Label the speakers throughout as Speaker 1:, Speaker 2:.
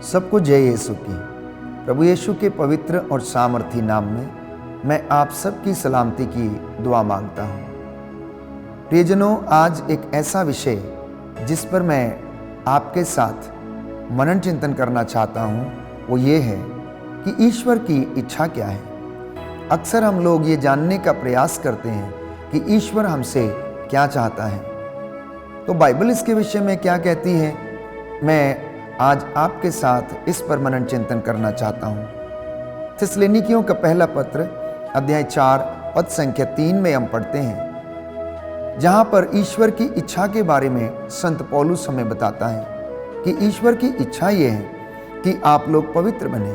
Speaker 1: सबको जय यीशु की। प्रभु यीशु के पवित्र और सामर्थी नाम में मैं आप सबकी सलामती की दुआ मांगता हूँ। प्रियजनों, आज एक ऐसा विषय जिस पर मैं आपके साथ मनन चिंतन करना चाहता हूँ वो ये है कि ईश्वर की इच्छा क्या है। अक्सर हम लोग ये जानने का प्रयास करते हैं कि ईश्वर हमसे क्या चाहता है। तो बाइबल इसके विषय में क्या कहती है, मैं आज आपके साथ इस पर मनन चिंतन करना चाहता हूँ। थिस्सलुनीकियों का पहला पत्र अध्याय 4 पद संख्या 3 में हम पढ़ते हैं, जहाँ पर ईश्वर की इच्छा के बारे में संत पौलुस हमें बताता है कि ईश्वर की इच्छा ये है कि आप लोग पवित्र बने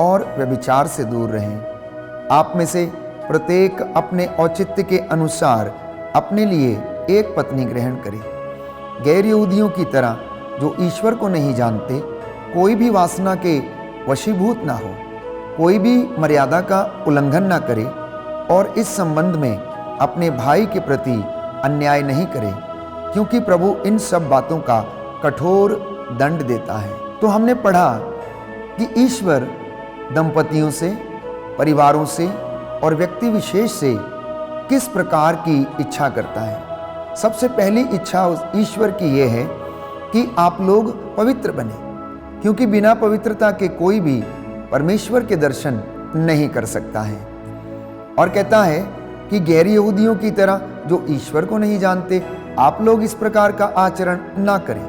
Speaker 1: और व्यभिचार से दूर रहें। आप में से प्रत्येक अपने औचित्य के अनुसार अपने लिए एक पत्नी ग्रहण करे। गैर यहूदियों की तरह जो ईश्वर को नहीं जानते कोई भी वासना के वशीभूत ना हो, कोई भी मर्यादा का उल्लंघन ना करे और इस संबंध में अपने भाई के प्रति अन्याय नहीं करे, क्योंकि प्रभु इन सब बातों का कठोर दंड देता है। तो हमने पढ़ा कि ईश्वर दंपतियों से, परिवारों से और व्यक्ति विशेष से किस प्रकार की इच्छा करता है। सबसे पहली इच्छा उस ईश्वर की यह है कि आप लोग पवित्र बने, क्योंकि बिना पवित्रता के कोई भी परमेश्वर के दर्शन नहीं कर सकता है। और कहता है कि गैर यहूदियों की तरह जो ईश्वर को नहीं जानते आप लोग इस प्रकार का आचरण ना करें,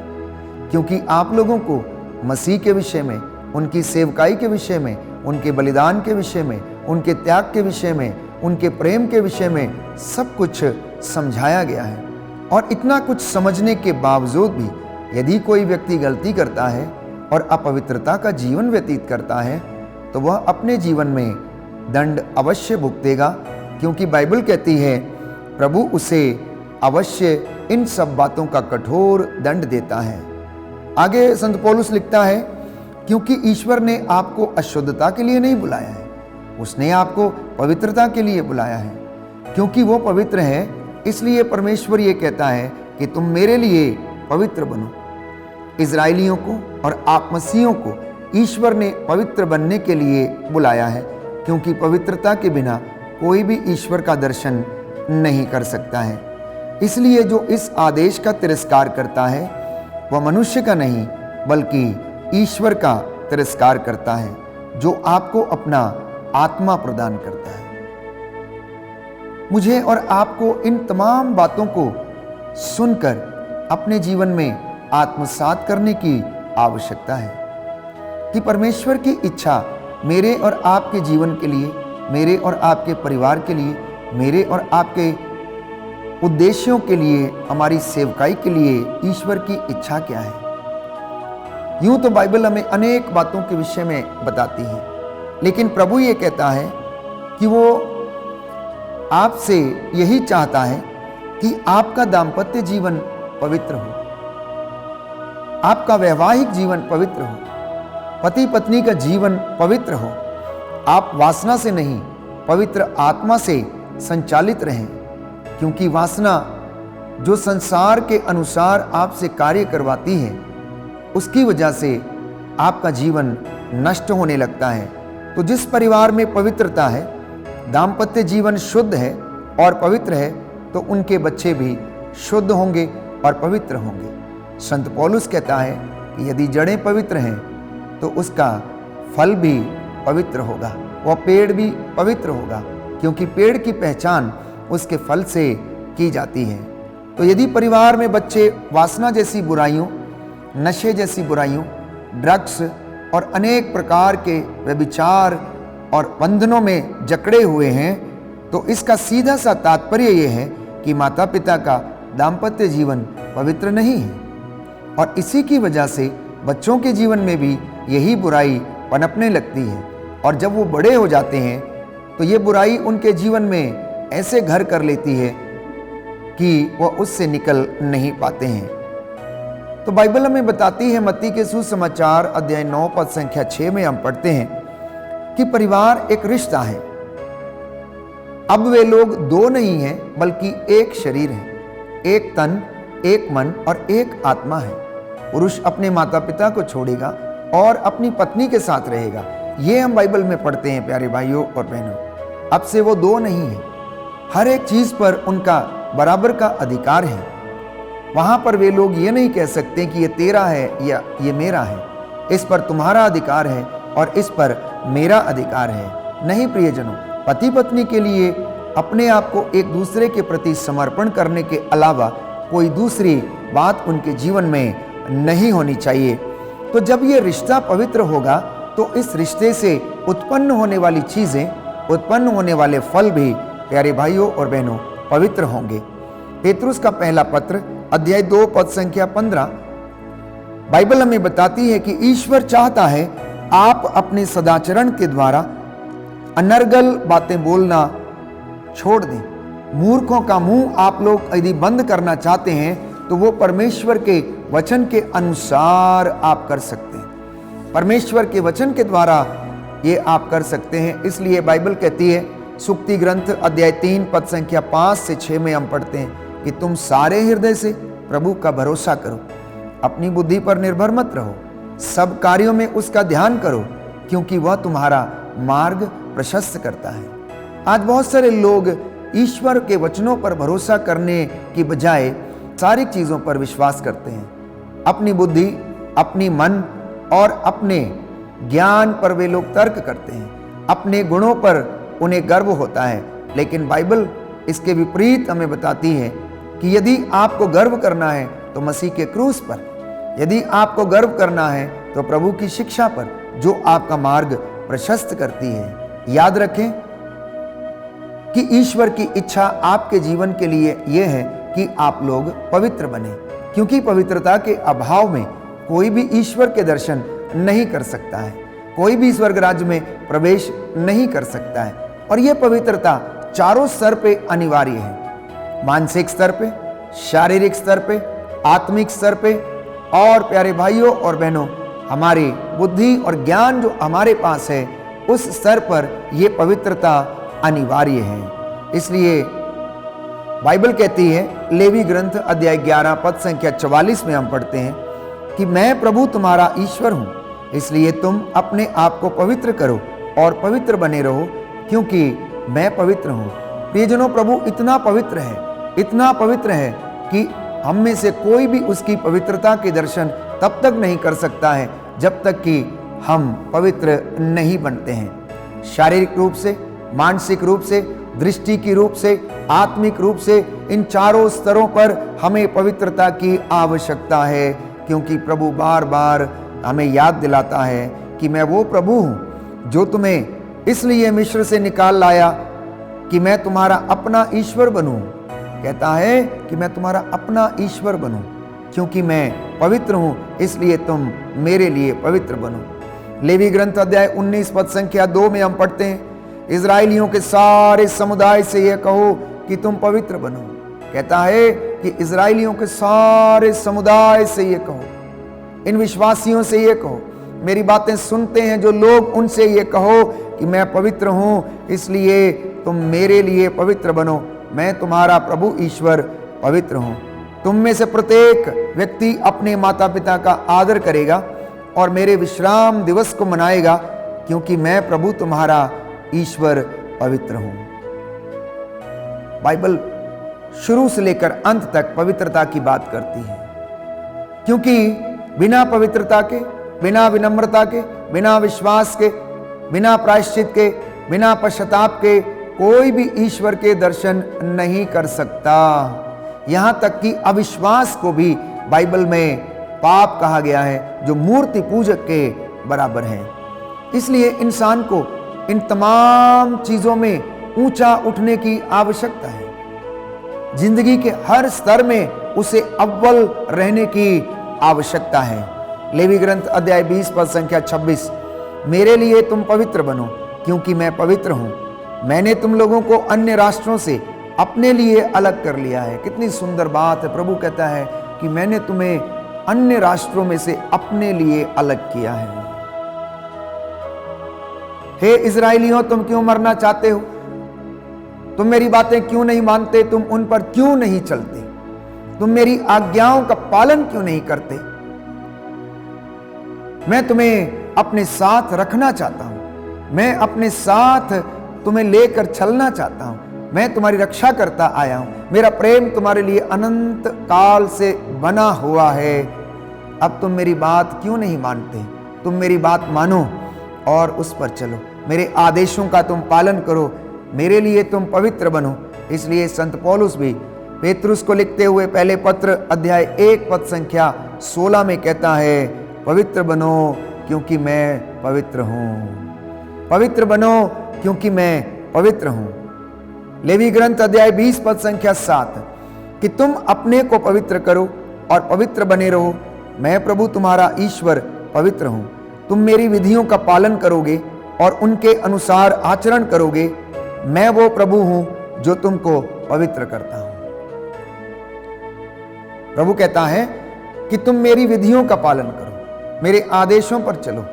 Speaker 1: क्योंकि आप लोगों को मसीह के विषय में, उनकी सेवकाई के विषय में, उनके बलिदान के विषय में, उनके त्याग के विषय में, उनके प्रेम के विषय में सब कुछ समझाया गया है। और इतना कुछ समझने के बावजूद भी यदि कोई व्यक्ति गलती करता है और अपवित्रता का जीवन व्यतीत करता है तो वह अपने जीवन में दंड अवश्य भुगतेगा, क्योंकि बाइबल कहती है प्रभु उसे अवश्य इन सब बातों का कठोर दंड देता है। आगे संत पौलुस लिखता है, क्योंकि ईश्वर ने आपको अशुद्धता के लिए नहीं बुलाया है, उसने आपको पवित्रता के लिए बुलाया है। क्योंकि वो पवित्र है इसलिए परमेश्वर ये कहता है कि तुम मेरे लिए पवित्र बनो। इजराइलियों को और आप मसीहियों को ईश्वर ने पवित्र बनने के लिए बुलाया है, क्योंकि पवित्रता के बिना कोई भी ईश्वर का दर्शन नहीं कर सकता है। इसलिए जो इस आदेश का तिरस्कार करता है वह मनुष्य का नहीं बल्कि ईश्वर का तिरस्कार करता है, जो आपको अपना आत्मा प्रदान करता है। मुझे और आपको इन तमाम बातों को सुनकर अपने जीवन में आत्मसात करने की आवश्यकता है कि परमेश्वर की इच्छा मेरे और आपके जीवन के लिए, मेरे और आपके परिवार के लिए, मेरे और आपके उद्देश्यों के लिए, हमारी सेवकाई के लिए ईश्वर की इच्छा क्या है। यूं तो बाइबल हमें अनेक बातों के विषय में बताती है, लेकिन प्रभु ये कहता है कि वो आपसे यही चाहता है कि आपका दाम्पत्य जीवन पवित्र हो, आपका वैवाहिक जीवन पवित्र हो, पति पत्नी का जीवन पवित्र हो। आप वासना से नहीं पवित्र आत्मा से संचालित रहें, क्योंकि वासना जो संसार के अनुसार आपसे कार्य करवाती है उसकी वजह से आपका जीवन नष्ट होने लगता है। तो जिस परिवार में पवित्रता है, दाम्पत्य जीवन शुद्ध है और पवित्र है, तो उनके बच्चे भी शुद्ध होंगे और पवित्र होंगे। संत पौलुस कहता है कि यदि जड़ें पवित्र हैं तो उसका फल भी पवित्र होगा, वह पेड़ भी पवित्र होगा, क्योंकि पेड़ की पहचान उसके फल से की जाती है। तो यदि परिवार में बच्चे वासना जैसी बुराइयों, नशे जैसी बुराइयों, ड्रग्स और अनेक प्रकार के व्यभिचार और बंधनों में जकड़े हुए हैं, तो इसका सीधा सा तात्पर्य यह है कि माता पिता का दाम्पत्य जीवन पवित्र नहीं है। और इसी की वजह से बच्चों के जीवन में भी यही बुराई पनपने लगती है, और जब वो बड़े हो जाते हैं तो ये बुराई उनके जीवन में ऐसे घर कर लेती है कि वह उससे निकल नहीं पाते हैं। तो बाइबल हमें बताती है, मत्ती के सुसमाचार अध्याय 9 पद संख्या 6 में हम पढ़ते हैं कि परिवार एक रिश्ता है। अब वे लोग दो नहीं हैं बल्कि एक शरीर है, एक तन, एक मन और एक आत्मा है। पुरुष अपने माता पिता को छोड़ेगा और अपनी पत्नी के साथ रहेगा। ये हम बाइबल में पढ़ते हैं प्यारे भाइयों और बहनों। अब से वो दो नहीं है, हर एक चीज पर उनका बराबर का अधिकार है। वहां पर वे लोग ये नहीं कह सकते कि ये तेरा है या ये मेरा है, इस पर तुम्हारा अधिकार है और इस पर मेरा अधिकार है। नहीं प्रियजनों, पति पत्नी के लिए अपने आप को एक दूसरे के प्रति समर्पण करने के अलावा कोई दूसरी बात उनके जीवन में नहीं होनी चाहिए। तो जब ये रिश्ता पवित्र होगा तो इस रिश्ते से उत्पन्न होने वाली चीजें, उत्पन्न होने वाले फल भी प्यारे भाइयों और बहनों पवित्र होंगे। पेतरुस का पहला पत्र अध्याय 2 पद संख्या 15 बाइबल हमें बताती है कि ईश्वर चाहता है आप अपने सदाचरण के द्वारा अनर्गल बातें बोलना छोड़ दें। मूर्खों का मुंह आप लोग यदि बंद करना चाहते हैं तो वो परमेश्वर के वचन के अनुसार आप कर सकते हैं। परमेश्वर के वचन के द्वारा ये आप कर सकते हैं। इसलिए बाइबल कहती है, सुक्ति ग्रंथ अध्याय 3 पद संख्या 5 से 6 में हम पढ़ते हैं कि तुम सारे हृदय से प्रभु का भरोसा करो, अपनी बुद्धि पर निर्भर मत रहो, सब कार्यों में उसका ध्यान करो क्योंकि वह तुम्हारा मार्ग प्रशस्त करता है। आज बहुत सारे लोग ईश्वर के वचनों पर भरोसा करने की बजाय सारी चीजों पर विश्वास करते हैं। अपनी बुद्धि, अपनी मन और अपने ज्ञान पर वे लोग तर्क करते हैं। अपने गुणों पर उन्हें गर्व होता है। लेकिन बाइबल इसके विपरीत हमें बताती है कि यदि आपको गर्व करना है तो मसीह के क्रूस पर, यदि आपको गर्व करना है तो प्रभु की शिक्षा पर, जो आपका मार्ग प्रशस्त करती है। याद रखें कि ईश्वर की इच्छा आपके जीवन के लिए यह है कि आप लोग पवित्र बने, क्योंकि पवित्रता के अभाव में कोई भी ईश्वर के दर्शन नहीं कर सकता है, कोई भी स्वर्ग राज्य में प्रवेश नहीं कर सकता है। और यह पवित्रता चारों स्तर पे अनिवार्य है, मानसिक स्तर पे, शारीरिक स्तर पे, आत्मिक स्तर पे और प्यारे भाइयों और बहनों हमारी बुद्धि और ज्ञान जो हमारे पास है उस स्तर पर यह पवित्रता अनिवार्य है। इसलिए बाइबल कहती है, लेवी ग्रंथ अध्याय 11 पद संख्या 44 में हम पढ़ते हैं कि मैं प्रभु तुम्हारा ईश्वर हूं, इसलिए तुम अपने आप को पवित्र करो और पवित्र बने रहो क्योंकि मैं पवित्र हूं। प्रियजनों, प्रभु इतना पवित्र है, इतना पवित्र है कि हम में से कोई भी उसकी पवित्रता के दर्शन तब तक नहीं कर सकता है जब तक कि हम पवित्र नहीं बनते हैं। शारीरिक रूप से, मानसिक रूप से, दृष्टि की रूप से, आत्मिक रूप से, इन चारों स्तरों पर हमें पवित्रता की आवश्यकता है, क्योंकि प्रभु बार बार हमें याद दिलाता है कि मैं वो प्रभु हूं जो तुम्हें इसलिए मिस्र से निकाल लाया कि मैं तुम्हारा अपना ईश्वर बनूं। कहता है कि मैं तुम्हारा अपना ईश्वर बनूं, क्योंकि मैं पवित्र हूं, इसलिए तुम मेरे लिए पवित्र बनो। लेवी ग्रंथ अध्याय 19 पद संख्या 2 में हम पढ़ते हैं, इजराइलियों के सारे समुदाय से यह कहो कि तुम पवित्र बनो। कहता है कि इजराइलियों के सारे समुदाय से यह कहो, इन विश्वासियों से यह कहो, मेरी बातें सुनते हैं जो लोग, उनसे यह कहो कि मैं पवित्र हूं, इसलिए तुम मेरे लिए पवित्र बनो। मैं तुम्हारा प्रभु ईश्वर पवित्र हूं। तुम में से प्रत्येक व्यक्ति अपने माता पिता का आदर करेगा और मेरे विश्राम दिवस को मनाएगा, क्योंकि मैं प्रभु तुम्हारा ईश्वर पवित्र हूं। बाइबल शुरू से लेकर अंत तक पवित्रता की बात करती है, क्योंकि बिना पवित्रता के, बिना विनम्रता के, बिना विश्वास के, बिना प्रायश्चित के, बिना पश्चाताप के कोई भी ईश्वर के दर्शन नहीं कर सकता। यहां तक कि अविश्वास को भी बाइबल में पाप कहा गया है, जो मूर्ति पूजक के बराबर है। इसलिए इंसान को इन तमाम चीजों में ऊंचा उठने की आवश्यकता है। जिंदगी के हर स्तर में उसे अव्वल रहने की आवश्यकता है। लेवी ग्रंथ अध्याय 20 पद संख्या 26, मेरे लिए तुम पवित्र बनो क्योंकि मैं पवित्र हूं। मैंने तुम लोगों को अन्य राष्ट्रों से अपने लिए अलग कर लिया है। कितनी सुंदर बात है। प्रभु कहता है कि मैंने तुम्हें अन्य राष्ट्रों में से अपने लिए अलग किया है। हे इजराइलियों, तुम क्यों मरना चाहते हो? तुम मेरी बातें क्यों नहीं मानते? तुम उन पर क्यों नहीं चलते? तुम मेरी आज्ञाओं का पालन क्यों नहीं करते? मैं तुम्हें अपने साथ रखना चाहता हूं, मैं अपने साथ तुम्हें लेकर चलना चाहता हूं, मैं तुम्हारी रक्षा करता आया हूं, मेरा प्रेम तुम्हारे लिए अनंत काल से बना हुआ है। अब तुम मेरी बात क्यों नहीं मानते? तुम मेरी बात मानो और उस पर चलो, मेरे आदेशों का तुम पालन करो, मेरे लिए तुम पवित्र बनो। इसलिए संत पौलुस भी पेतरुस को लिखते हुए पहले पत्र अध्याय 1 पद संख्या 16 में कहता है, पवित्र बनो क्योंकि मैं पवित्र हूं। पवित्र बनो क्योंकि मैं पवित्र हूं। लेवी ग्रंथ अध्याय 20 पद संख्या 7 कि तुम अपने को पवित्र करो और पवित्र बने रहो, मैं प्रभु तुम्हारा ईश्वर पवित्र हूं। तुम मेरी विधियों का पालन करोगे और उनके अनुसार आचरण करोगे, मैं वो प्रभु हूं जो तुमको पवित्र करता हूं। प्रभु कहता है कि तुम मेरी विधियों का पालन करो, मेरे आदेशों पर चलो,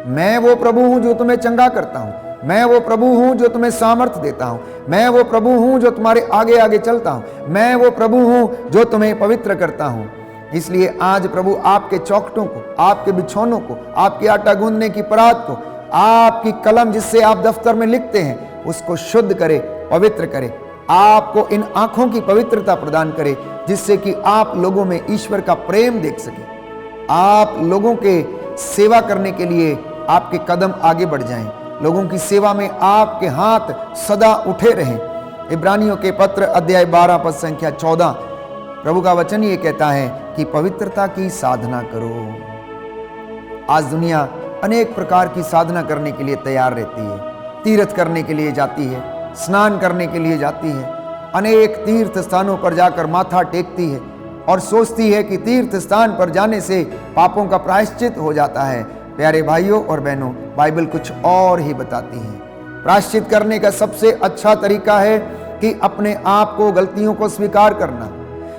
Speaker 1: मैं वो प्रभु हूं जो तुम्हें चंगा करता हूं, मैं वो प्रभु हूं जो तुम्हें सामर्थ्य देता हूं, मैं वो प्रभु हूं जो तुम्हारे आगे आगे चलता हूं, मैं वो प्रभु हूं जो तुम्हें पवित्र करता हूं। इसलिए आज प्रभु आपके चौखटों को, आपके बिछौनों को, आपके आटा गूंदने की परात को, आपकी कलम जिससे आप दफ्तर में लिखते हैं, उसको शुद्ध करे, पवित्र करे। आपको इन आंखों की पवित्रता प्रदान करे जिससे कि आप लोगों में ईश्वर का प्रेम देख सके। आप लोगों के सेवा करने के लिए आपके कदम आगे बढ़ जाएं, लोगों की सेवा में आपके हाथ सदा उठे रहें। इब्रानियों के पत्र अध्याय 12 पद संख्या 14 प्रभु का वचन ये कहता है कि पवित्रता की साधना करो। आज दुनिया अनेक प्रकार की साधना करने के लिए तैयार रहती है, तीर्थ करने के लिए जाती है, स्नान करने के लिए जाती है, अनेक तीर्थ स्थानों पर जाकर माथा टेकती है और सोचती है कि तीर्थ स्थान पर जाने से पापों का प्रायश्चित हो जाता है। प्यारे भाइयों और बहनों, बाइबल कुछ और ही बताती है। प्रायश्चित करने का सबसे अच्छा तरीका है कि अपने आप को, गलतियों को स्वीकार करना,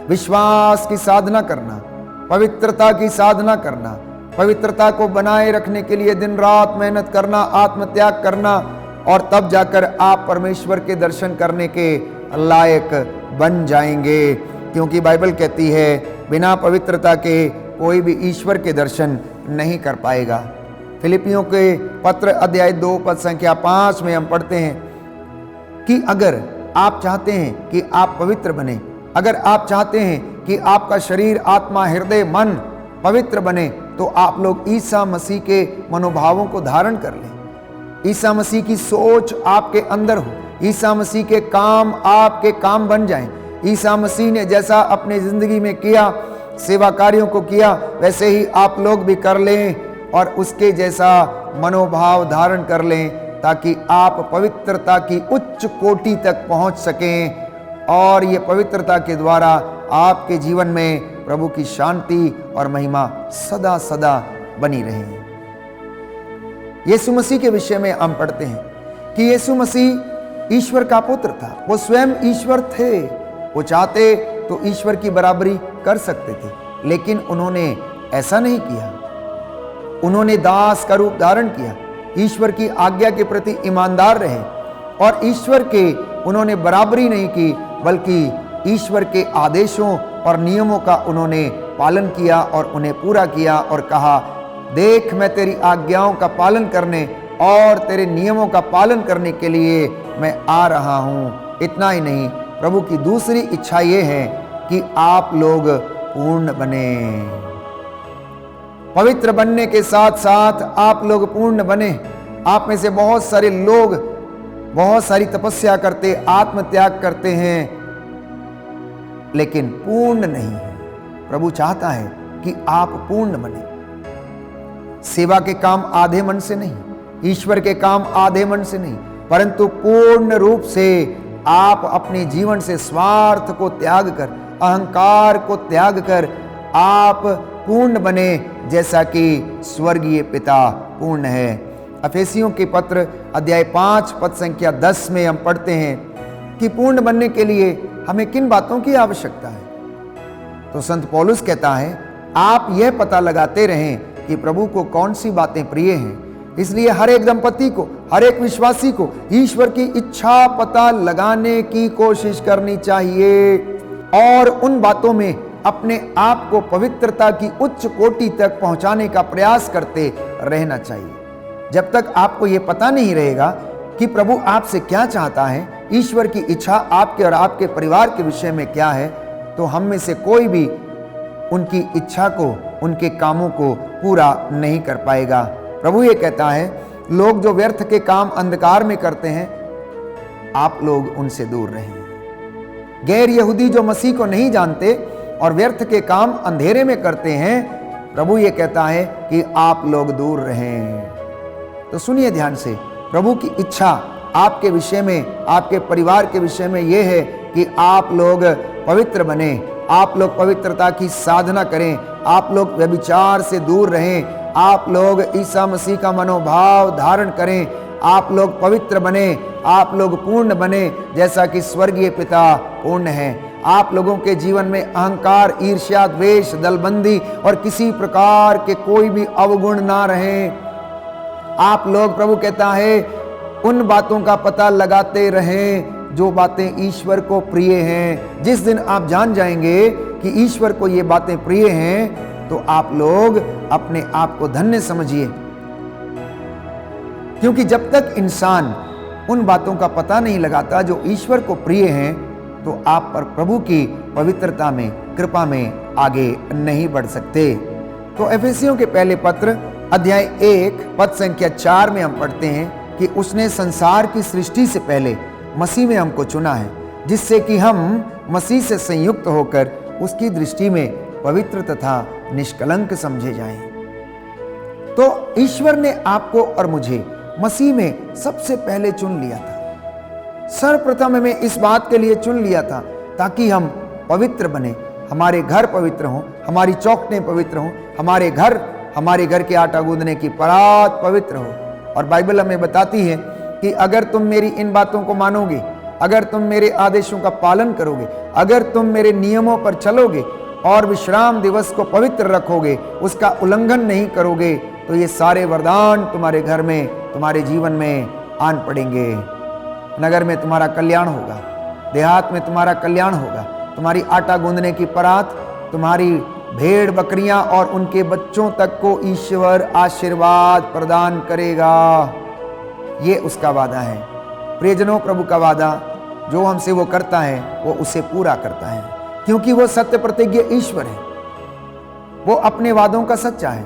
Speaker 1: विश्वास की साधना करना, पवित्रता की साधना करना, पवित्रता को बनाए रखने के लिए दिन रात मेहनत करना, आत्मत्याग करना, और तब जाकर आप परमेश्वर के दर्शन करने के लायक बन जाएंगे। क्योंकि बाइबल कहती है बिना पवित्रता के कोई भी ईश्वर के दर्शन नहीं कर पाएगा। फिलिपियों के पत्र अध्याय 2 पद संख्या 5 में हम पढ़ते हैं कि अगर आप चाहते हैं कि आप पवित्र बने, अगर आप चाहते हैं कि आपका शरीर, आत्मा, हृदय, मन पवित्र बने, तो आप लोग ईसा मसीह के मनोभावों को धारण कर लें। ईसा मसीह की सोच आपके अंदर हो, ईसा मसीह के काम आपके काम बन जाएं। ईसा मसीह ने जैसा अपने जिंदगी में किया, सेवा कार्यों को किया, वैसे ही आप लोग भी कर लें और उसके जैसा मनोभाव धारण कर लें, ताकि आप पवित्रता की उच्च कोटि तक पहुंच सकें और ये पवित्रता के द्वारा आपके जीवन में प्रभु की शांति और महिमा सदा सदा बनी रहे। यीशु मसीह के विषय में हम पढ़ते हैं कि यीशु मसीह ईश्वर का पुत्र था, वो स्वयं ईश्वर थे। वो चाहते तो ईश्वर की बराबरी कर सकते थे, लेकिन उन्होंने ऐसा नहीं किया। उन्होंने दास का रूप धारण किया, ईश्वर की आज्ञा के प्रति ईमानदार रहे और ईश्वर के उन्होंने बराबरी नहीं की, बल्कि ईश्वर के आदेशों और नियमों का उन्होंने पालन किया और उन्हें पूरा किया और कहा, देख मैं तेरी आज्ञाओं का पालन करने और तेरे नियमों का पालन करने के लिए मैं आ रहा हूं। इतना ही नहीं, प्रभु की दूसरी इच्छा ये है कि आप लोग पूर्ण बने। पवित्र बनने के साथ साथ आप लोग पूर्ण बने। आप में से बहुत सारे लोग बहुत सारी तपस्या करते, आत्मत्याग करते हैं, लेकिन पूर्ण नहीं है। प्रभु चाहता है कि आप पूर्ण बने। सेवा के काम आधे मन से नहीं, ईश्वर के काम आधे मन से नहीं, परंतु पूर्ण रूप से आप अपने जीवन से स्वार्थ को त्याग कर, अहंकार को त्याग कर आप पूर्ण बने, जैसा कि स्वर्गीय पिता पूर्ण है। अफेसियों के पत्र अध्याय 5 पद संख्या 10 में हम पढ़ते हैं कि पूर्ण बनने के लिए हमें किन बातों की आवश्यकता है। तो संत पौलुस कहता है, आप यह पता लगाते रहें कि प्रभु को कौन सी बातें प्रिय हैं। इसलिए हर एक दंपति को, हर एक विश्वासी को ईश्वर की इच्छा पता लगाने की कोशिश करनी चाहिए और उन बातों में अपने आप को पवित्रता की उच्च कोटि तक पहुंचाने का प्रयास करते रहना चाहिए। जब तक आपको यह पता नहीं रहेगा कि प्रभु आपसे क्या चाहता है, ईश्वर की इच्छा आपके और आपके परिवार के विषय में क्या है, तो हम में से कोई भी उनकी इच्छा को, उनके कामों को पूरा नहीं कर पाएगा। प्रभु ये कहता है, लोग जो व्यर्थ के काम अंधकार में करते हैं, आप लोग उनसे दूर रहें। गैर यहूदी जो मसीह को नहीं जानते और व्यर्थ के काम अंधेरे में करते हैं, प्रभु ये कहता है कि आप लोग दूर रहें। तो सुनिए ध्यान से, प्रभु की इच्छा आपके विषय में, आपके परिवार के विषय में यह है कि आप लोग पवित्र बने, आप लोग पवित्रता की साधना करें, आप लोग व्यभिचार से दूर रहें, आप लोग ईसा मसीह का मनोभाव धारण करें, आप लोग पवित्र बने, आप लोग पूर्ण बने जैसा कि स्वर्गीय पिता पूर्ण है। आप लोगों के जीवन में अहंकार, ईर्ष्या, द्वेष, दलबंदी और किसी प्रकार के कोई भी अवगुण ना रहें। आप लोग, प्रभु कहता है, उन बातों का पता लगाते रहें जो बातें ईश्वर को प्रिय हैं। जिस दिन आप जान जाएंगे कि ईश्वर को ये बातें प्रिय हैं, तो आप लोग अपने आप को धन्य समझिए, क्योंकि जब तक इंसान उन बातों का पता नहीं लगाता जो ईश्वर को प्रिय हैं, तो आप पर प्रभु की पवित्रता में, कृपा में आगे नहीं बढ़ सकते। तो एफेसियों के पहले पत्र अध्याय 1 पद संख्या 4 में हम पढ़ते हैं कि उसने संसार की सृष्टि से पहले मसीह में हमको चुना है, जिससे कि हम मसीह से संयुक्त होकर उसकी दृष्टि में पवित्र तथा निष्कलंक समझे जाएं। तो ईश्वर ने आपको और मुझे मसीह में सबसे पहले चुन लिया था। सर्वप्रथम हमें इस बात के लिए चुन लिया था ताकि हम पवित्र बने, हमारे घर पवित्र हों, हमारी चौखटें पवित्र हों, हमारे घर के आटा गूंदने की परात पवित्र हो। और बाइबल हमें बताती है कि अगर तुम मेरी इन बातों को मानोगे, अगर तुम मेरे आदेशों का पालन करोगे, अगर तुम मेरे नियमों पर चलोगे और विश्राम दिवस को पवित्र रखोगे, उसका उल्लंघन नहीं करोगे, तो ये सारे वरदान तुम्हारे घर में, तुम्हारे जीवन में आन पड़ेंगे। नगर में तुम्हारा कल्याण होगा, देहात में तुम्हारा कल्याण होगा, तुम्हारी आटा गूंदने की परात, तुम्हारी भेड़ बकरियां और उनके बच्चों तक को ईश्वर आशीर्वाद प्रदान करेगा। ये उसका वादा है। प्रियजनों, प्रभु का वादा जो हमसे वो करता है, वो उसे पूरा करता है, क्योंकि वो सत्य प्रतिज्ञ ईश्वर है। वो अपने वादों का सच्चा है,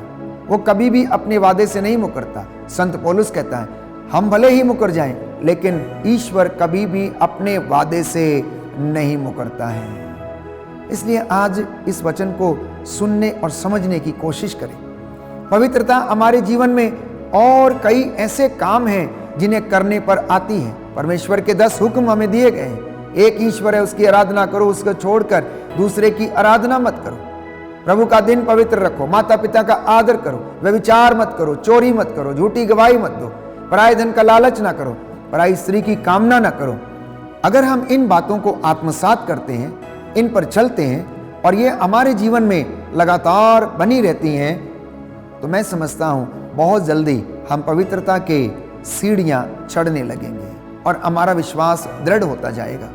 Speaker 1: वो कभी भी अपने वादे से नहीं मुकरता। संत पौलुस कहता है, हम भले ही मुकर जाएं, लेकिन ईश्वर कभी भी अपने वादे से नहीं मुकरता है। इसलिए आज इस वचन को सुनने और समझने की कोशिश करें। पवित्रता हमारे जीवन में और कई ऐसे काम हैं जिन्हें करने पर आती है। परमेश्वर के 10 हुक्म हमें दिए गए हैं। एक ईश्वर है, उसकी आराधना करो, उसको छोड़कर दूसरे की आराधना मत करो। प्रभु का दिन पवित्र रखो, माता पिता का आदर करो, व्यभिचार मत करो, चोरी मत करो, झूठी गवाही मत दो, पराये धन का लालच ना करो, पराई स्त्री की कामना ना करो। अगर हम इन बातों को आत्मसात करते हैं, इन पर चलते हैं और ये हमारे जीवन में लगातार बनी रहती हैं, तो मैं समझता हूँ बहुत जल्दी हम पवित्रता के सीढ़ियाँ चढ़ने लगेंगे और हमारा विश्वास दृढ़ होता जाएगा।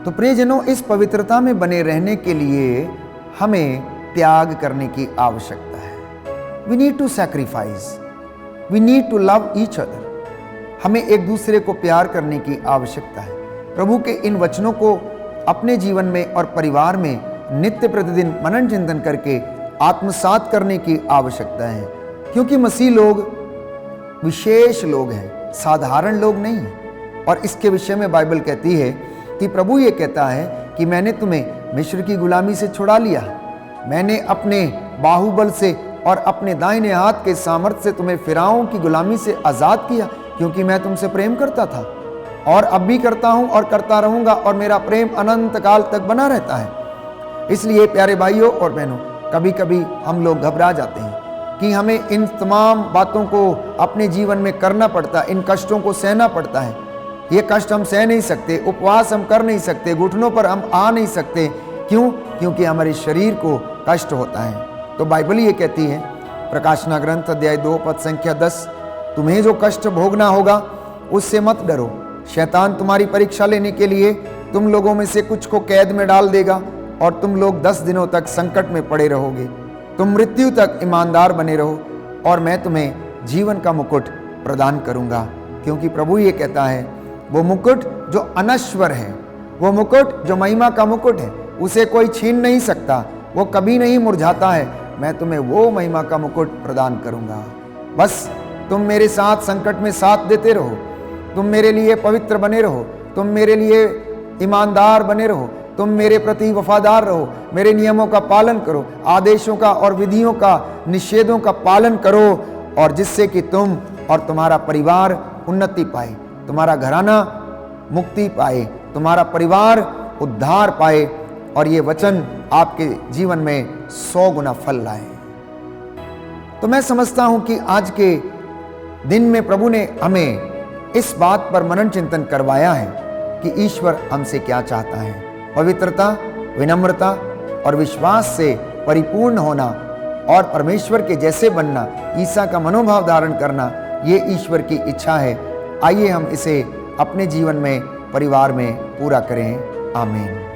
Speaker 1: तो प्रियजनों, इस पवित्रता में बने रहने के लिए हमें त्याग करने की आवश्यकता है। We need to sacrifice, we need to love each other. हमें एक दूसरे को प्यार करने की आवश्यकता है। प्रभु के इन वचनों को अपने जीवन में और परिवार में नित्य प्रतिदिन मनन चिंतन करके आत्मसात करने की आवश्यकता है, क्योंकि मसीह लोग विशेष लोग हैं, साधारण लोग नहीं हैं। और इसके विषय में बाइबल कहती है कि प्रभु ये कहता है कि मैंने तुम्हें मिस्र की गुलामी से छुड़ा लिया, मैंने अपने बाहुबल से और अपने दाहिने हाथ के सामर्थ्य से तुम्हें फिरौन की गुलामी से आज़ाद किया, क्योंकि मैं तुमसे प्रेम करता था और अब भी करता हूं और करता रहूंगा, और मेरा प्रेम अनंत काल तक बना रहता है। इसलिए प्यारे भाइयों और बहनों, कभी कभी हम लोग घबरा जाते हैं कि हमें इन तमाम बातों को अपने जीवन में करना पड़ता है, इन कष्टों को सहना पड़ता है। ये कष्ट हम सह नहीं सकते, उपवास हम कर नहीं सकते, घुटनों पर हम आ नहीं सकते। क्यों? क्योंकि हमारे शरीर को कष्ट होता है। तो बाइबल ये कहती है, प्रकाशना ग्रंथ अध्याय 2 पद संख्या 10, तुम्हें जो कष्ट भोगना होगा उससे मत डरो। शैतान तुम्हारी परीक्षा लेने के लिए तुम लोगों में से कुछ को कैद में डाल देगा और तुम लोग 10 दिनों तक संकट में पड़े रहोगे। तुम मृत्यु तक ईमानदार बने रहो और मैं तुम्हें जीवन का मुकुट प्रदान करूंगा। क्योंकि प्रभु ये कहता है, वो मुकुट जो अनश्वर है, वो मुकुट जो महिमा का मुकुट है, उसे कोई छीन नहीं सकता, वो कभी नहीं मुरझाता है। मैं तुम्हें वो महिमा का मुकुट प्रदान करूंगा। बस तुम मेरे साथ संकट में साथ देते रहो, तुम मेरे लिए पवित्र बने रहो, तुम मेरे लिए ईमानदार बने रहो, तुम मेरे प्रति वफादार रहो, मेरे नियमों का पालन करो, आदेशों का और विधियों का, निषेधों का पालन करो, और जिससे कि तुम और तुम्हारा परिवार उन्नति पाए, तुम्हारा घराना मुक्ति पाए, तुम्हारा परिवार उद्धार पाए, और ये वचन आपके जीवन में 100 गुना फल लाए। तो मैं समझता हूं कि आज के दिन में प्रभु ने हमें इस बात पर मनन चिंतन करवाया है कि ईश्वर हमसे क्या चाहता है। पवित्रता, विनम्रता और विश्वास से परिपूर्ण होना और परमेश्वर के जैसे बनना, ईसा का मनोभाव धारण करना, ये ईश्वर की इच्छा है। आइए हम इसे अपने जीवन में, परिवार में पूरा करें। आमीन।